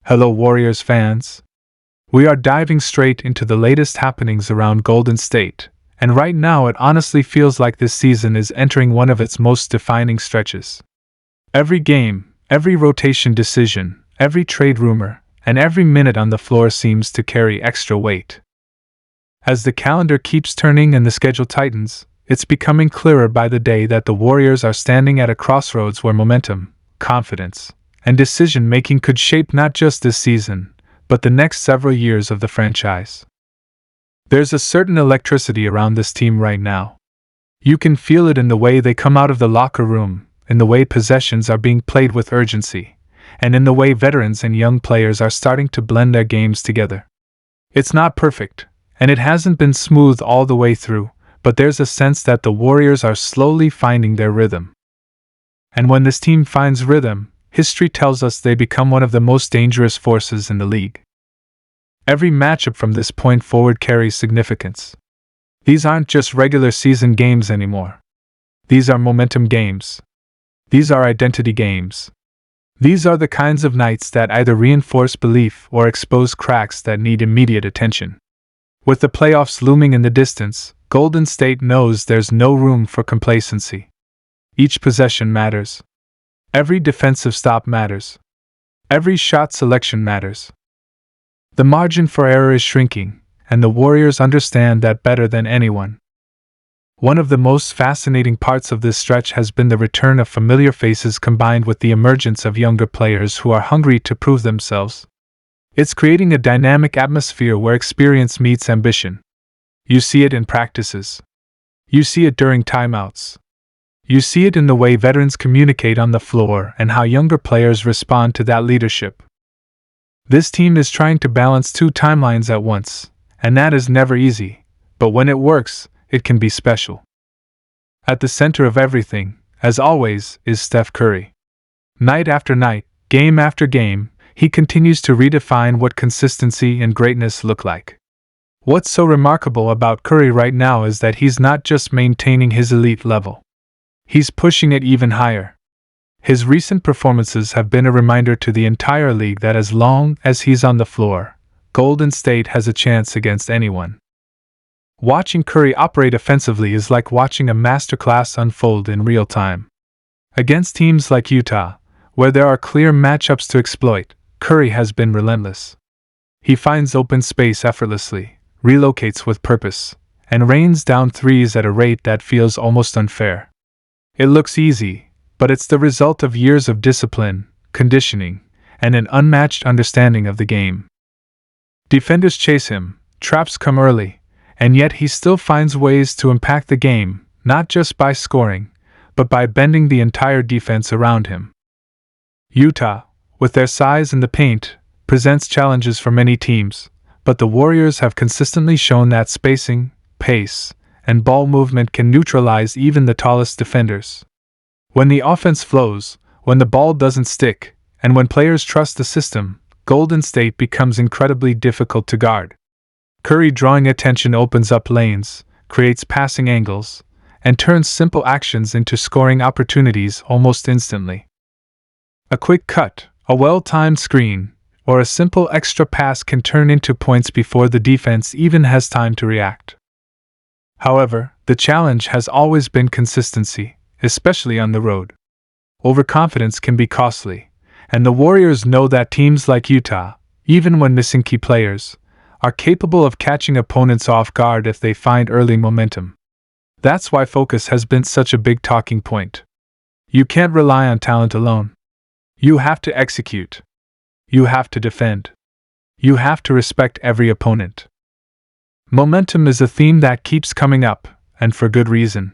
Hello Warriors fans! We are diving straight into the latest happenings around Golden State, and right now it honestly feels like this season is entering one of its most defining stretches. Every game, every rotation decision, every trade rumor, and every minute on the floor seems to carry extra weight. As the calendar keeps turning and the schedule tightens, it's becoming clearer by the day that the Warriors are standing at a crossroads where momentum, confidence, and decision-making could shape not just this season, but the next several years of the franchise. There's a certain electricity around this team right now. You can feel it in the way they come out of the locker room, in the way possessions are being played with urgency, and in the way veterans and young players are starting to blend their games together. It's not perfect, and it hasn't been smooth all the way through, but there's a sense that the Warriors are slowly finding their rhythm. And when this team finds rhythm, history tells us they become one of the most dangerous forces in the league. Every matchup from this point forward carries significance. These aren't just regular season games anymore. These are momentum games. These are identity games. These are the kinds of nights that either reinforce belief or expose cracks that need immediate attention. With the playoffs looming in the distance, Golden State knows there's no room for complacency. Each possession matters. Every defensive stop matters. Every shot selection matters. The margin for error is shrinking, and the Warriors understand that better than anyone. One of the most fascinating parts of this stretch has been the return of familiar faces combined with the emergence of younger players who are hungry to prove themselves. It's creating a dynamic atmosphere where experience meets ambition. You see it in practices. You see it during timeouts. You see it in the way veterans communicate on the floor and how younger players respond to that leadership. This team is trying to balance two timelines at once, and that is never easy, but when it works, it can be special. At the center of everything, as always, is Steph Curry. Night after night, game after game, he continues to redefine what consistency and greatness look like. What's so remarkable about Curry right now is that he's not just maintaining his elite level. He's pushing it even higher. His recent performances have been a reminder to the entire league that as long as he's on the floor, Golden State has a chance against anyone. Watching Curry operate offensively is like watching a masterclass unfold in real time. Against teams like Utah, where there are clear matchups to exploit, Curry has been relentless. He finds open space effortlessly, relocates with purpose, and rains down threes at a rate that feels almost unfair. It looks easy, but it's the result of years of discipline, conditioning, and an unmatched understanding of the game. Defenders chase him, traps come early, and yet he still finds ways to impact the game, not just by scoring, but by bending the entire defense around him. Utah, with their size in the paint, presents challenges for many teams, but the Warriors have consistently shown that spacing, pace, and ball movement can neutralize even the tallest defenders. When the offense flows, when the ball doesn't stick, and when players trust the system, Golden State becomes incredibly difficult to guard. Curry drawing attention opens up lanes, creates passing angles, and turns simple actions into scoring opportunities almost instantly. A quick cut, a well-timed screen, or a simple extra pass can turn into points before the defense even has time to react. However, the challenge has always been consistency, especially on the road. Overconfidence can be costly, and the Warriors know that teams like Utah, even when missing key players, are capable of catching opponents off guard if they find early momentum. That's why focus has been such a big talking point. You can't rely on talent alone. You have to execute. You have to defend. You have to respect every opponent. Momentum is a theme that keeps coming up, and for good reason.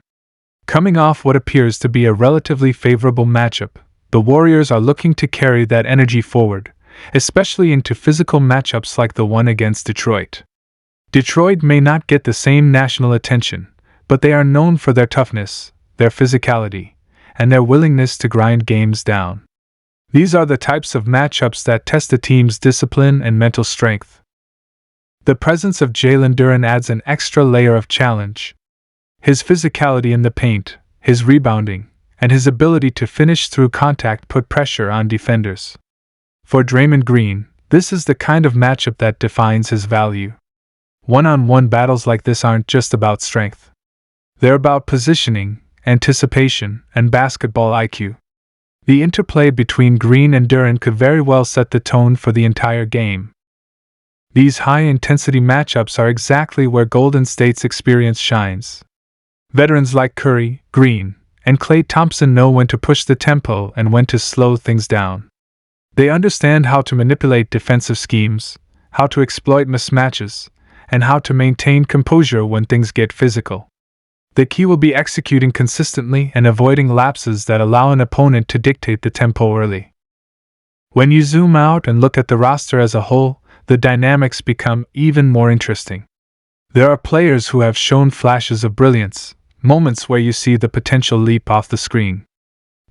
Coming off what appears to be a relatively favorable matchup, the Warriors are looking to carry that energy forward, especially into physical matchups like the one against Detroit. Detroit may not get the same national attention, but they are known for their toughness, their physicality, and their willingness to grind games down. These are the types of matchups that test a team's discipline and mental strength. The presence of Jalen Duren adds an extra layer of challenge. His physicality in the paint, his rebounding, and his ability to finish through contact put pressure on defenders. For Draymond Green, This is the kind of matchup that defines his value. One-on-one battles like this aren't just about strength. They're about positioning, anticipation, and basketball IQ. The interplay between Green and Duran could very well set the tone for the entire game. These high-intensity matchups are exactly where Golden State's experience shines. Veterans like Curry, Green, and Klay Thompson know when to push the tempo and when to slow things down. They understand how to manipulate defensive schemes, how to exploit mismatches, and how to maintain composure when things get physical. The key will be executing consistently and avoiding lapses that allow an opponent to dictate the tempo early. When you zoom out and look at the roster as a whole, the dynamics become even more interesting. There are players who have shown flashes of brilliance, moments where you see the potential leap off the screen.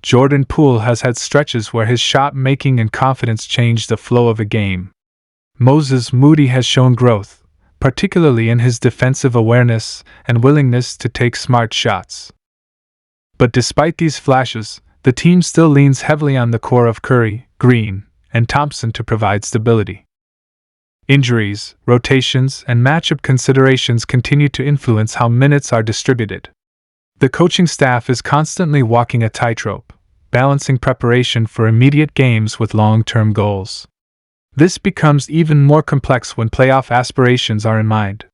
Jordan Poole has had stretches where his shot-making and confidence changed the flow of a game. Moses Moody has shown growth, particularly in his defensive awareness and willingness to take smart shots. But despite these flashes, the team still leans heavily on the core of Curry, Green, and Thompson to provide stability. Injuries, rotations, and matchup considerations continue to influence how minutes are distributed. The coaching staff is constantly walking a tightrope, balancing preparation for immediate games with long-term goals. This becomes even more complex when playoff aspirations are in mind.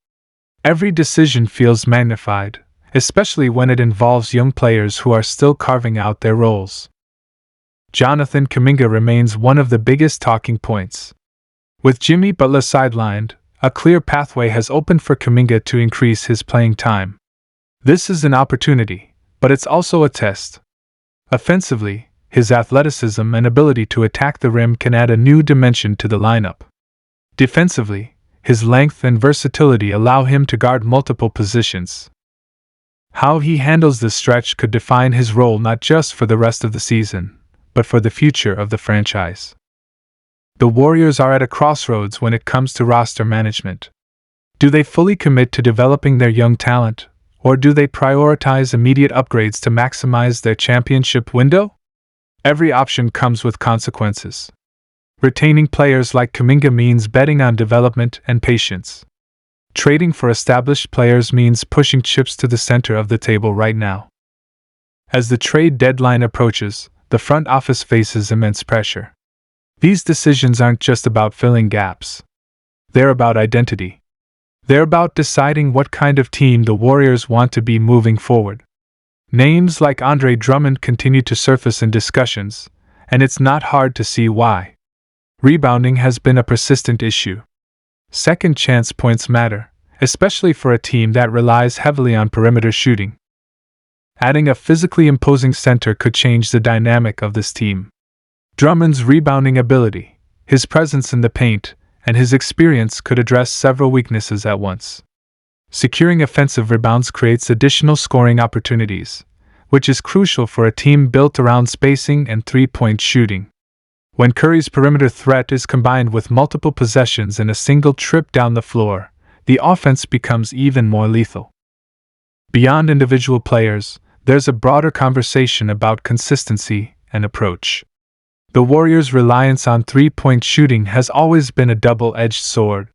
Every decision feels magnified, especially when it involves young players who are still carving out their roles. Jonathan Kuminga remains one of the biggest talking points. With Jimmy Butler sidelined, a clear pathway has opened for Kuminga to increase his playing time. This is an opportunity, but it's also a test. Offensively, his athleticism and ability to attack the rim can add a new dimension to the lineup. Defensively, his length and versatility allow him to guard multiple positions. How he handles this stretch could define his role not just for the rest of the season, but for the future of the franchise. The Warriors are at a crossroads when it comes to roster management. Do they fully commit to developing their young talent, or do they prioritize immediate upgrades to maximize their championship window? Every option comes with consequences. Retaining players like Kuminga means betting on development and patience. Trading for established players means pushing chips to the center of the table right now. As the trade deadline approaches, the front office faces immense pressure. These decisions aren't just about filling gaps. They're about identity. They're about deciding what kind of team the Warriors want to be moving forward. Names like Andre Drummond continue to surface in discussions, and it's not hard to see why. Rebounding has been a persistent issue. Second chance points matter, especially for a team that relies heavily on perimeter shooting. Adding a physically imposing center could change the dynamic of this team. Drummond's rebounding ability, his presence in the paint, and his experience could address several weaknesses at once. Securing offensive rebounds creates additional scoring opportunities, which is crucial for a team built around spacing and three-point shooting. When Curry's perimeter threat is combined with multiple possessions and a single trip down the floor, the offense becomes even more lethal. Beyond individual players, there's a broader conversation about consistency and approach. The Warriors' reliance on three-point shooting has always been a double-edged sword.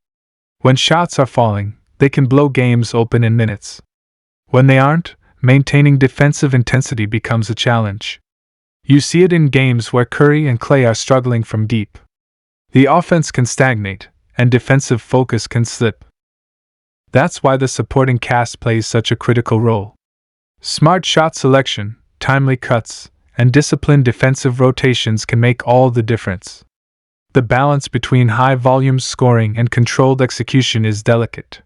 When shots are falling, they can blow games open in minutes. When they aren't, maintaining defensive intensity becomes a challenge. You see it in games where Curry and Klay are struggling from deep. The offense can stagnate, and defensive focus can slip. That's why the supporting cast plays such a critical role. Smart shot selection, timely cuts, and disciplined defensive rotations can make all the difference. The balance between high-volume scoring and controlled execution is delicate.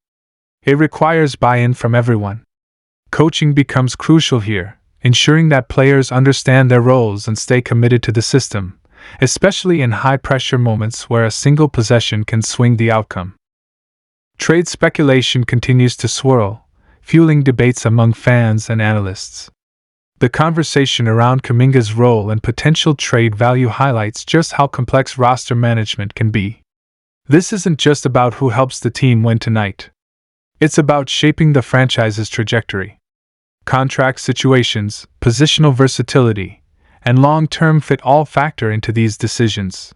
It requires buy-in from everyone. Coaching becomes crucial here, ensuring that players understand their roles and stay committed to the system, especially in high-pressure moments where a single possession can swing the outcome. Trade speculation continues to swirl, fueling debates among fans and analysts. The conversation around Kuminga's role and potential trade value highlights just how complex roster management can be. This isn't just about who helps the team win tonight. It's about shaping the franchise's trajectory. Contract situations, positional versatility, and long-term fit all factor into these decisions.